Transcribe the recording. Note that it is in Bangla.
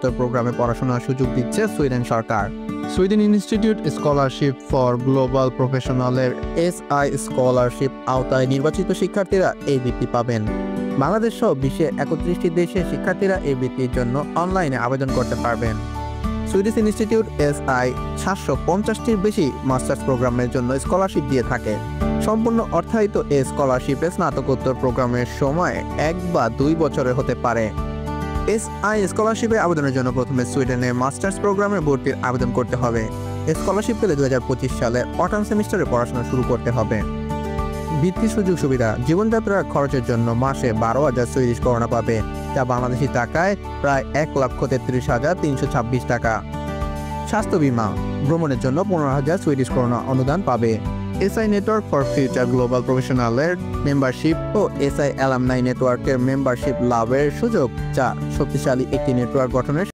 স্নাতকোত্তর প্রোগ্রামে পড়াশোনার সুযোগ দিচ্ছে সুইডেন সরকার। Sweden Institute scholarship for global প্রফেশনালের এসআই স্কলারশিপ আওতায় নির্বাচিত শিক্ষার্থীরা এই বৃত্তি পাবেন। বাংলাদেশ সহ বিশ্বের 31টি দেশের শিক্ষার্থীরা এই বৃত্তির জন্য অনলাইনে আবেদন করতে পারবেন। সুইডিশ ইনস্টিটিউট এসআই 750টির বেশি মাস্টার্স প্রোগ্রামের জন্য স্কলারশিপ দিয়ে থাকে। সম্পূর্ণ অর্থায়িত এই স্কলারশিপে স্নাতকোত্তর প্রোগ্রামের সময় 1 বা 2 বছরের হতে পারে। এসআই স্কলারশিপে আবেদনের জন্য প্রথমে সুইডেনে মাস্টার্স প্রোগ্রামে ভর্তির আবেদন করতে হবে। স্কলারশিপ পেলে 2025 সালে অটাম সেমিস্টারে পড়াশোনা শুরু করতে হবে। বৃত্তির সুযোগ সুবিধা: জীবনযাত্রার খরচের জন্য মাসে 12,000 সুইডিশ করোনা পাবে, যা বাংলাদেশি টাকায় প্রায় 1,33,326 টাকা। স্বাস্থ্য বীমা: ভ্রমণের জন্য 15,000 সুইডিশ করোনা অনুদান পাবে। SI network for future global প্রফেশনালের মেম্বারশিপ ও এসআই অ্যালামনাই নেটওয়ার্কের মেম্বারশিপ লাভের সুযোগ, যা শক্তিশালী একটি নেটওয়ার্ক গঠনের